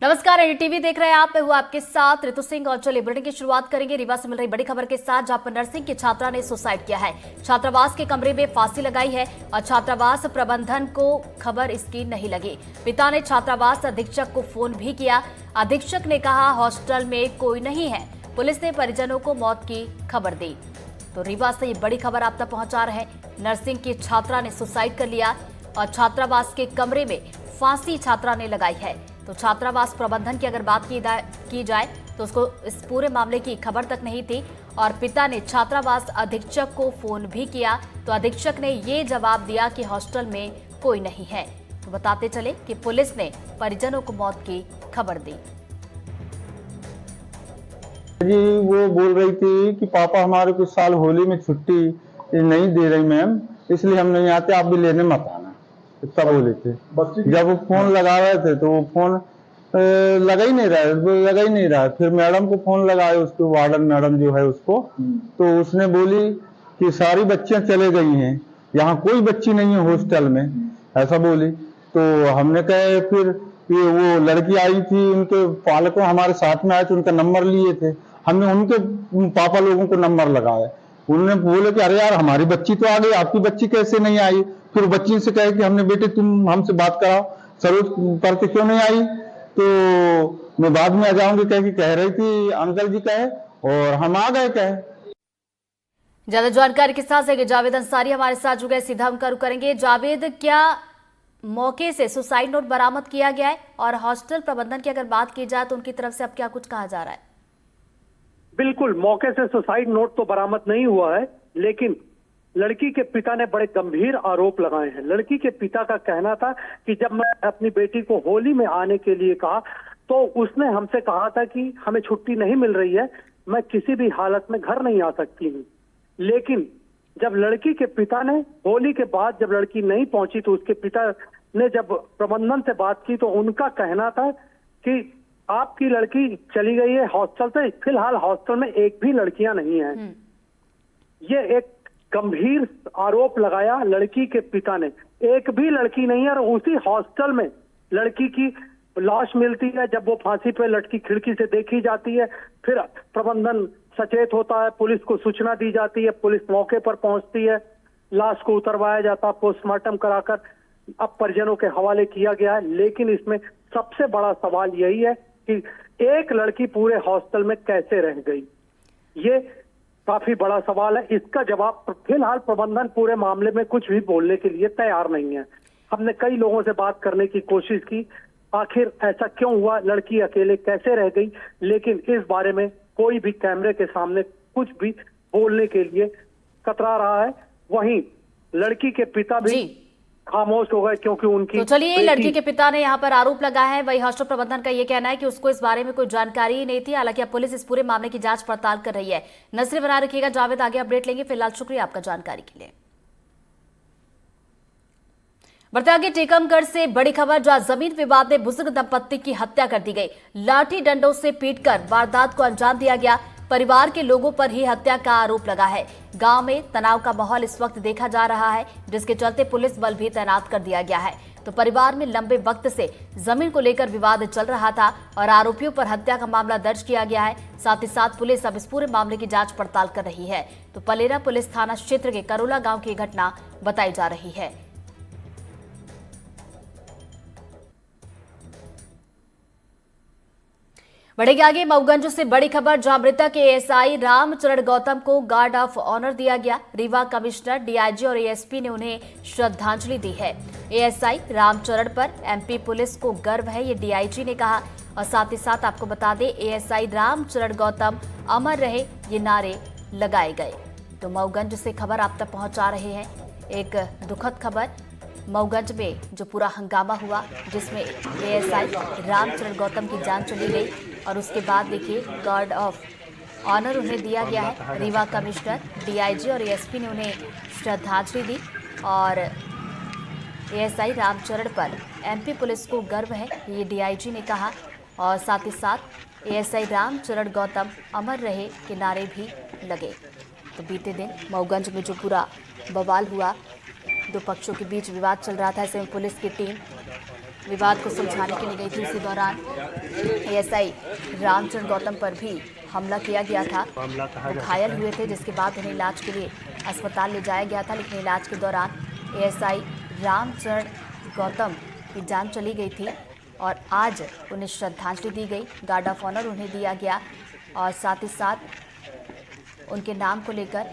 नमस्कार, एनडीटीवी देख रहे हैं आप। मैं हूं आपके साथ ऋतु सिंह और चलिए बुलेटिन की शुरुआत करेंगे रीवा से मिल रही बड़ी खबर के साथ, जहां पर नर्सिंग की छात्रा ने सुसाइड किया है। छात्रावास के कमरे में फांसी लगाई है और छात्रावास प्रबंधन को खबर इसकी नहीं लगी। पिता ने छात्रावास अधीक्षक को फोन भी किया। अधीक्षक ने कहा हॉस्टल में कोई नहीं है। पुलिस ने परिजनों को मौत की खबर दी। तो रीवा से ये बड़ी खबर आप तक पहुंचा रहे हैं। नर्सिंग की छात्रा ने सुसाइड कर लिया और छात्रावास के कमरे में फांसी छात्रा ने लगाई है। तो छात्रावास प्रबंधन की अगर बात की जाए तो उसको इस पूरे मामले की खबर तक नहीं थी और पिता ने छात्रावास अधीक्षक को फोन भी किया तो अधीक्षक ने ये जवाब दिया कि हॉस्टल में कोई नहीं है। तो बताते चले कि पुलिस ने परिजनों को मौत की खबर दी। जी वो बोल रही थी कि पापा हमारे कुछ साल होली में छुट्टी नहीं दे रही मैम, इसलिए हम नहीं आते, आप भी लेने मत आना, इतना बोले थे। जब वो फोन लगा रहे थे तो वो फोन लगा ही नहीं रहा। फिर मैडम को फोन लगाए, उसको वार्डन मैडम जो है उसको, तो उसने बोली कि सारी बच्चियां चले गई हैं, यहाँ कोई बच्ची नहीं है हॉस्टल में, ऐसा बोली। तो हमने कहा फिर ये वो लड़की आई थी, उनके पालकों हमारे साथ में आए थे, उनका नंबर लिए थे, हमने उनके पापा लोगों को नंबर लगाया। उन्होंने बोले कि अरे यार हमारी बच्ची तो आ गई, आपकी बच्ची कैसे नहीं आई। फिर बच्ची से कहे कि हमने बेटे तुम हमसे बात कराओ, सरोज करके क्यों नहीं आई। तो मैं बाद में आ जाऊंगी कह रही थी अंकल जी कहे, और हम आ गए कहे। ज्यादा जानकारी के साथ जावेद अंसारी हमारे साथ जुड़ गए, सीधा उनका रुख करेंगे। जावेद, क्या मौके से सुसाइड नोट बरामद किया गया है और हॉस्टल प्रबंधन की अगर बात की जाए तो उनकी तरफ से अब क्या कुछ कहा जा रहा है? बिल्कुल, मौके से सुसाइड नोट तो बरामद नहीं हुआ है, लेकिन लड़की के पिता ने बड़े गंभीर आरोप लगाए हैं। लड़की के पिता का कहना था कि जब मैं अपनी बेटी को होली में आने के लिए कहा तो उसने हमसे कहा था कि हमें छुट्टी नहीं मिल रही है, मैं किसी भी हालत में घर नहीं आ सकती हूँ। लेकिन जब लड़की के पिता ने होली के बाद जब लड़की नहीं पहुंची तो उसके पिता ने जब प्रबंधन से बात की तो उनका कहना था कि आपकी लड़की चली गई है हॉस्टल से, फिलहाल हॉस्टल में एक भी लड़कियां नहीं है। ये एक गंभीर आरोप लगाया लड़की के पिता ने, एक भी लड़की नहीं है। और उसी हॉस्टल में लड़की की लाश मिलती है, जब वो फांसी पे लटकी खिड़की से देखी जाती है, फिर प्रबंधन सचेत होता है, पुलिस को सूचना दी जाती है, पुलिस मौके पर पहुंचती है, लाश को उतरवाया जाता है, पोस्टमार्टम कराकर अब परिजनों के हवाले किया गया है। लेकिन इसमें सबसे बड़ा सवाल यही है कि एक लड़की पूरे हॉस्टल में कैसे रह गई, ये काफी बड़ा सवाल है। इसका जवाब फिलहाल प्रबंधन पूरे मामले में कुछ भी बोलने के लिए तैयार नहीं है। हमने कई लोगों से बात करने की कोशिश की, आखिर ऐसा क्यों हुआ, लड़की अकेले कैसे रह गई, लेकिन इस बारे में कोई भी कैमरे के सामने कुछ भी बोलने के लिए कतरा रहा है। वहीं लड़की के पिता भी खामोश हो गए क्योंकि उनकी तो चलिए, लड़की के पिता ने यहाँ पर आरोप लगाया है। वही हॉस्टल प्रबंधन का ये कहना है कि उसको इस बारे में कोई जानकारी ही नहीं थी। हालांकि अब पुलिस इस पूरे मामले की जांच पड़ताल कर रही है। नजरें बनाए रखिएगा जावेद, आगे अपडेट लेंगे। फिलहाल शुक्रिया आपका जानकारी के लिए। बढ़ते आगे टीकमगढ़ से बड़ी खबर, जहां जमीन विवाद में बुजुर्ग दंपत्ति की हत्या कर दी गई। लाठी डंडों से पीटकर वारदात को अंजाम दिया गया। परिवार के लोगों पर ही हत्या का आरोप लगा है। गांव में तनाव का माहौल इस वक्त देखा जा रहा है, जिसके चलते पुलिस बल भी तैनात कर दिया गया है। तो परिवार में लंबे वक्त से जमीन को लेकर विवाद चल रहा था और आरोपियों पर हत्या का मामला दर्ज किया गया है। साथ ही साथ पुलिस अब इस पूरे मामले की जांच पड़ताल कर रही है। तो पलेरा पुलिस थाना क्षेत्र के करोला गाँव की घटना बताई जा रही है। बढ़ेगी आगे मऊगंज से बड़ी खबर, जहां मृतक एएसआई रामचरण गौतम को गार्ड ऑफ ऑनर दिया गया। रीवा कमिश्नर, डीआईजी और एएसपी ने उन्हें श्रद्धांजलि दी है। एएसआई रामचरण पर एमपी पुलिस को गर्व है, ये डीआईजी ने कहा। और साथ ही साथ आपको बता दें, एएसआई रामचरण गौतम अमर रहे, ये नारे लगाए गए। तो मऊगंज से खबर आप तक पहुंचा रहे हैं। एक दुखद खबर, मऊगंज में जो पूरा हंगामा हुआ, जिसमें एएसआई रामचरण गौतम की जान चली गई और उसके बाद देखिए गार्ड ऑफ ऑनर उन्हें दिया गया है। रीवा कमिश्नर, डीआईजी और एएसपी ने उन्हें श्रद्धांजलि दी और एएसआई रामचरण पर एमपी पुलिस को गर्व है, ये डीआईजी ने कहा। और साथ ही साथ एएसआई रामचरण गौतम अमर रहे के नारे भी लगे। तो बीते दिन मऊगंज में जो पूरा बवाल हुआ, दो पक्षों के बीच विवाद चल रहा था, ऐसे में पुलिस की टीम विवाद को सुलझाने के लिए गई थी। उसी दौरान एएसआई रामचरण गौतम पर भी हमला किया गया था। वो घायल हुए थे, जिसके बाद उन्हें इलाज के लिए अस्पताल ले जाया गया था, लेकिन इलाज के दौरान एएसआई रामचरण गौतम की जान चली गई थी और आज उन्हें श्रद्धांजलि दी गई। गार्ड ऑफ ऑनर उन्हें दिया गया और साथ ही साथ उनके नाम को लेकर